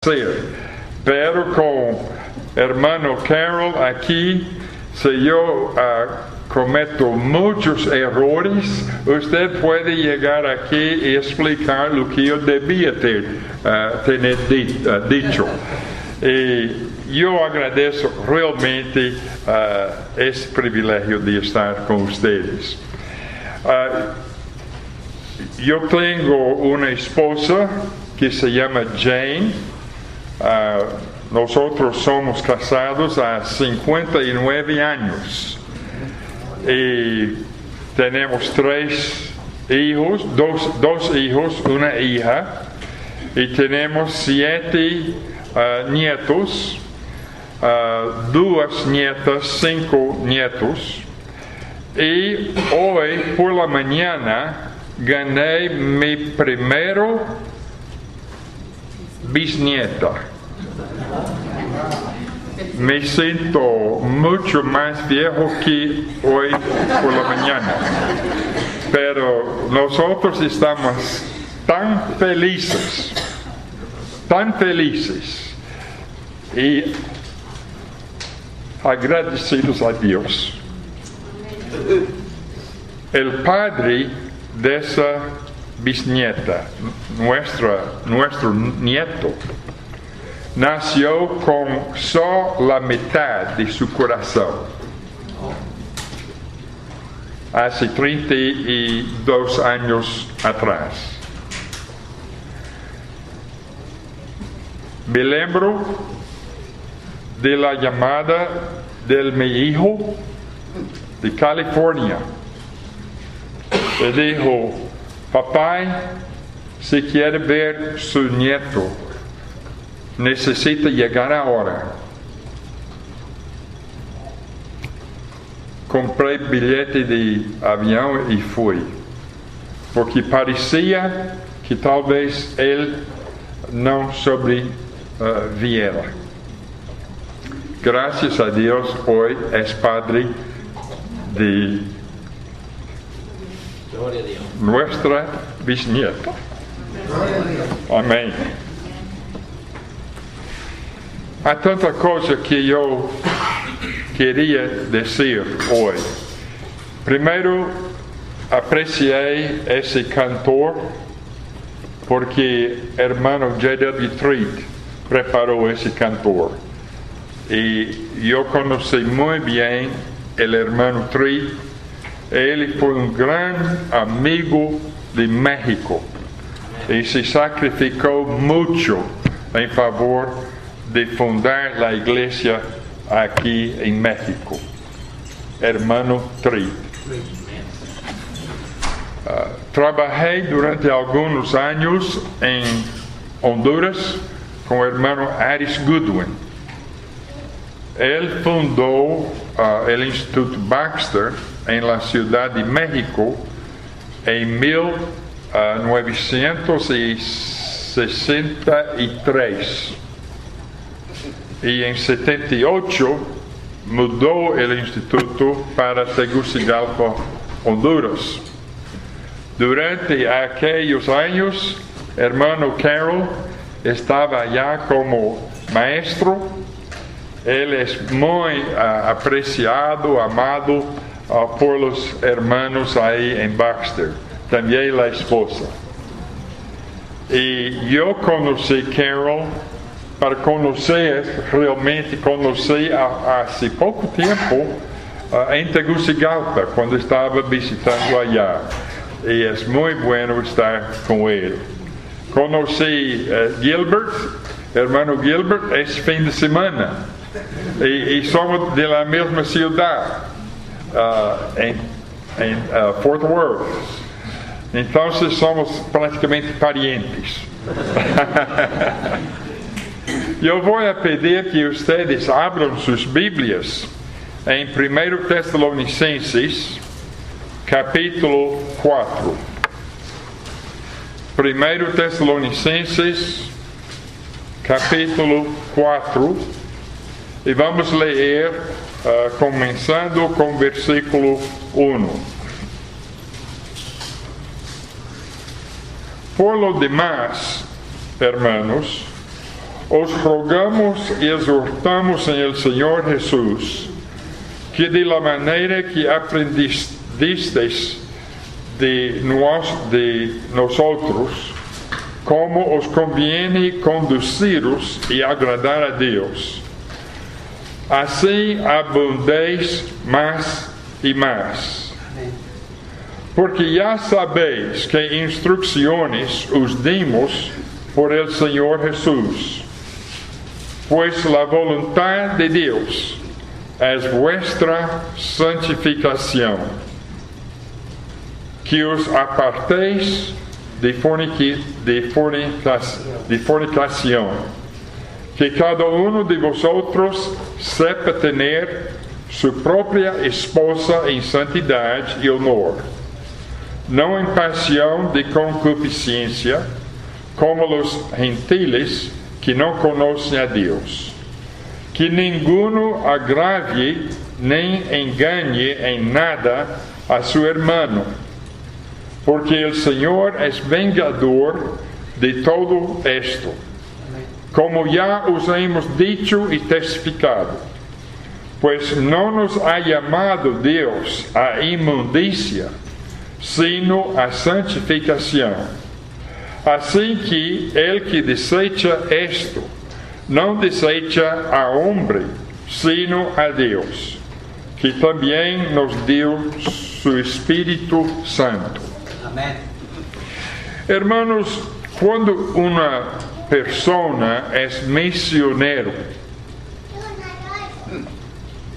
Pero con hermano Carol aquí, si yo cometo muchos errores, usted puede llegar aquí y explicar lo que yo debía tener dicho. Y yo agradezco realmente ese privilegio de estar con ustedes. Yo tengo una esposa que se llama Jane. Nosotros somos casados há 59 años y tenemos 3 hijos, dos hijos, una hija, y tenemos 7 nietos, 2 nietas, 5 nietos. Y hoy por la mañana gané mi primero bisnieta. Me siento mucho más viejo que hoy por la mañana, pero nosotros estamos tan felices y agradecidos a Dios. El padre de esa bisnieta, nuestro nieto, nació con só la mitad de su corazón. Hace 32 años atrás. Me lembro de la llamada de mi hijo de California. Le dijo: "Papai, si quiere ver su nieto, necesita llegar ahora". Comprei bilhete de avião e fui, porque parecia que talvez ele não sobreviera. Graças a Deus, hoje é padre de nuestra bisnieta. Amém. Há tanta coisa que eu queria dizer hoje. Primeiro, apreciei esse cantor, porque irmão J.W. Treat preparou esse cantor. E eu conheci muito bem o irmão Treat. Ele foi um grande amigo de México e se sacrificou muito em favor de fundar a igreja aqui em México. Hermano Treat. Trabalhei durante alguns anos em Honduras com o irmão Aris Goodwin. Ele fundou o Instituto Baxter em la Ciudad de México em 1963. E em 78 mudou o Instituto para Tegucigalpa, Honduras. Durante aqueles anos, hermano Carol estava já como maestro. Ele é muito apreciado, amado por los hermanos aí em Baxter. Também a esposa. E eu conheci Carol. Para conhecer, realmente conheci há pouco tempo em Tegucigalpa, quando estava visitando allá. E é muito bueno estar com ele. Conheci Gilbert, hermano Gilbert, esse fim de semana. E somos de la mesma cidade, em Fort Worth. Então somos praticamente parientes. Eu vou pedir que vocês abram suas Bíblias em 1 Tessalonicenses, capítulo 4. 1 Tessalonicenses, capítulo 4. E vamos ler, começando com o versículo 1. Por lo demás, hermanos, os rogamos e exortamos em el Senhor Jesus, que de la maneira que aprendistes de nosotros, como os conviene conduciros e agradar a Deus, assim abundeis mais e mais. Porque já sabeis que instruções os dimos por el Senhor Jesus, pois a voluntad de Deus é vuestra santificação, que os aparteis de fornicação, que cada um de vosotros sepa ter sua própria esposa em santidade e honor, não em paixão de concupiscência, como os gentiles que não conhecem a Deus. Que ninguno agrave nem engane em nada a seu irmão, porque o Senhor é vengador de todo esto, como já os hemos dicho e testificado, pois não nos ha chamado Deus à imundícia, sino à santificação. Assim que el que desecha esto, não desecha a homem, sino a Deus, que também nos deu su Espírito Santo. Amém. Hermanos, quando uma pessoa é missionário,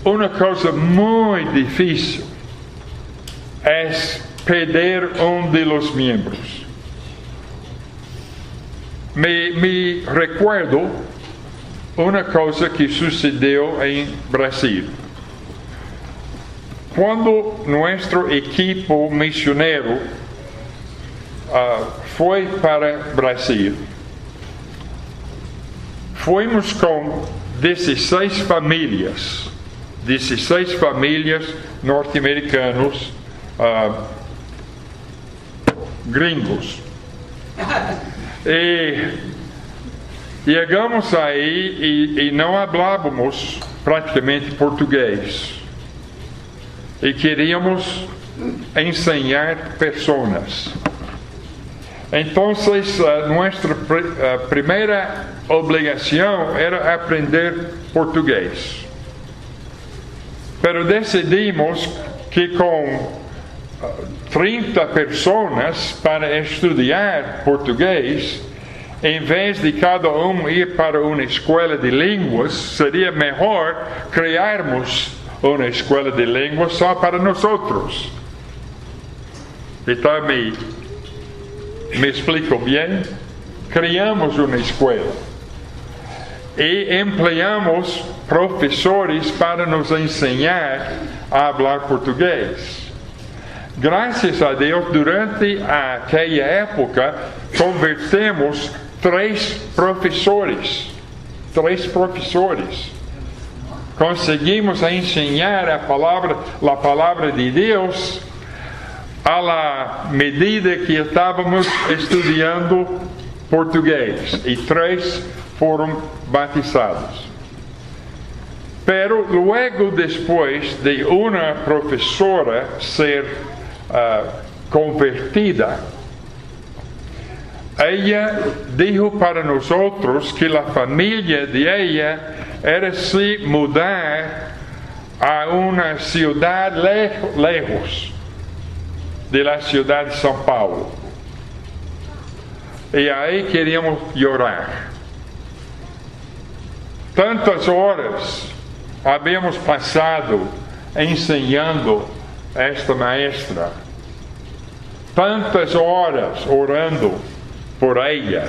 uma coisa muito difícil é perder de los membros. Me recuerdo uma coisa que sucedeu em Brasil. Quando nosso equipo missionário foi para Brasil, fomos com 16 famílias norte-americanos, gringos. E chegamos aí e não falávamos praticamente português. E queríamos ensinar pessoas. Então, nossa primeira obrigação era aprender português. Pero decidimos que com 30 pessoas para estudar português, em vez de cada ir para uma escola de línguas, seria melhor criarmos uma escola de línguas só para nós outros. Então, me explico bem? Criamos uma escola e empregamos professores para nos ensinar a falar português. Graças a Deus, durante aquela época, convertemos 3 professores. Conseguimos ensinar a palavra de Deus à medida que estávamos estudando português. E 3 foram batizados. Pero logo depois de uma professora ser convertida, ela disse para nós outros que a família de ela era se mudar a uma cidade lejos da cidade de São Paulo. E aí queríamos orar. Tantas horas havíamos passado ensinando esta maestra, tantas horas orando por ela,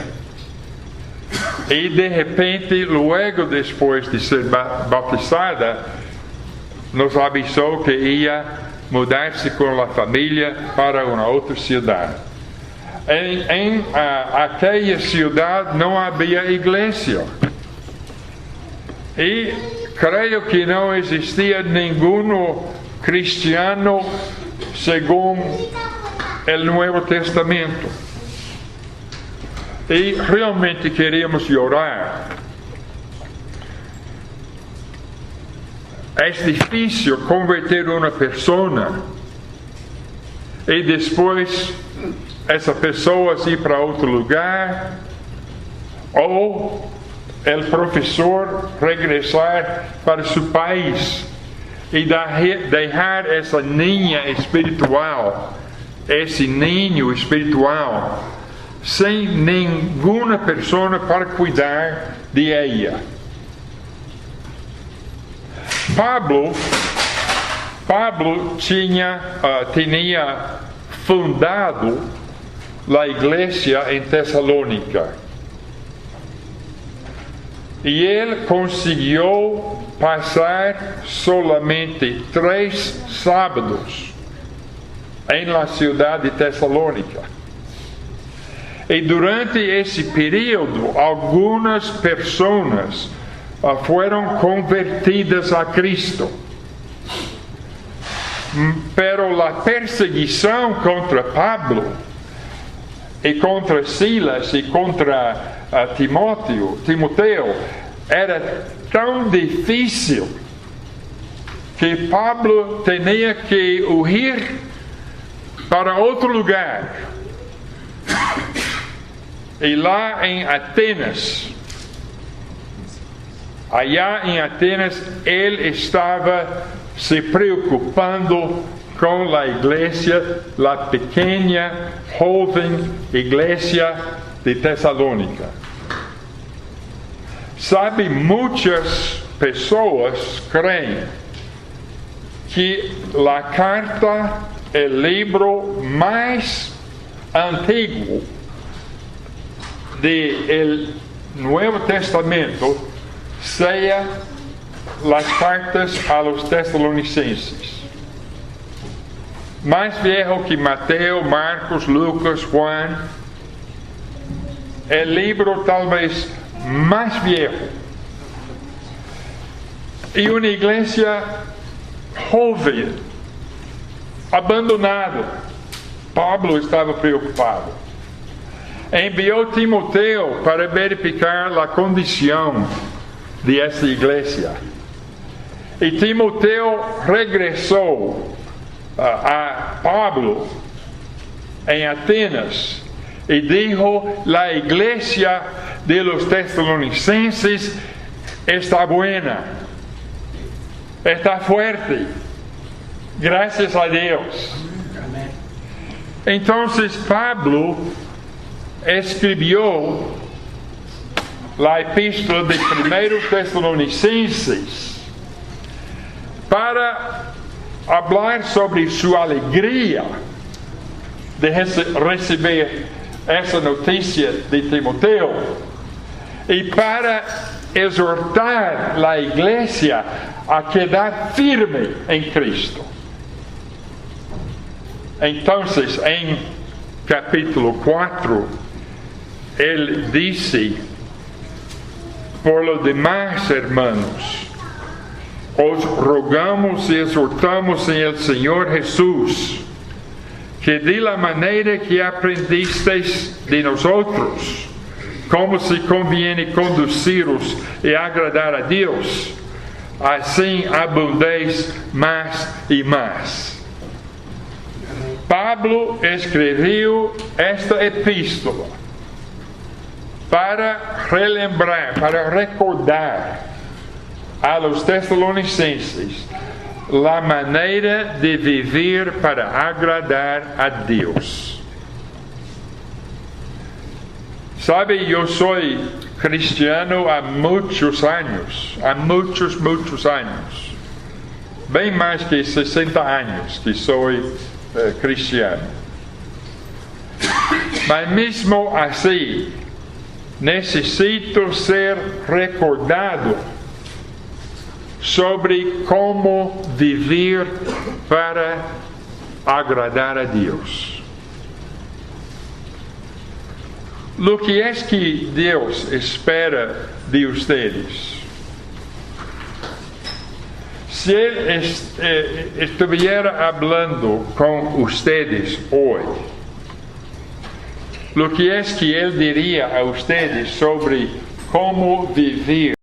e de repente, logo depois de ser batizada, nos avisou que ia mudar-se com a família para uma outra cidade. Em aquela cidade não havia igreja, e creio que não existia nenhum cristiano segundo o Novo Testamento. E realmente queríamos orar é difícil converter uma pessoa e depois essa pessoa ir para outro lugar, ou o professor regressar para seu país e deixar essa ninha espiritual, esse ninho espiritual, sem nenhuma pessoa para cuidar de ela. Pablo tinha fundado a igreja em Tessalônica. E ele conseguiu passar solamente 3 sábados em la cidade de Tessalônica. E durante esse período, algumas pessoas foram convertidas a Cristo. Pero a perseguição contra Pablo e contra Silas e contra Timoteo era tão difícil que Pablo tinha que ir para outro lugar. E lá em Atenas, ele estava se preocupando com a igreja, a pequena, jovem igreja de Tessalônica. Sabe, muitas pessoas creem que a carta é o livro mais antigo do Novo Testamento, seja as cartas a los Tessalonicenses. Mais viejo que Mateus, Marcos, Lucas, Juan. É o livro talvez mais viejo. E uma igreja jovem, abandonada. Pablo estava preocupado. Enviou Timoteo para verificar a condição de esta igreja. E Timoteo regressou a Pablo em Atenas e dijo: la iglesia de los Tesalonicenses está buena, está fuerte, gracias a Deus. Então Pablo escreveu a epístola de 1 Tessalonicenses para falar sobre sua alegria de receber essa notícia de Timoteo e para exortar a igreja a quedar firme em Cristo. Então, em capítulo 4, ele disse: por lo demás, hermanos, os rogamos e exortamos em el Senhor Jesus, que de la maneira que aprendisteis de nosotros, como se conviene conduciros e agradar a Deus, assim abundeis mais e mais. Pablo escreveu esta epístola para relembrar, para recordar a los Tessalonicenses a maneira de viver para agradar a Deus. Sabe, eu sou cristiano há muitos anos, bem mais que 60 anos que sou cristiano. Mas mesmo assim, necessito ser recordado sobre como viver para agradar a Deus. O que é que Deus espera de vocês? Se Ele estivesse falando com vocês hoje, o que é que Ele diria a vocês sobre como viver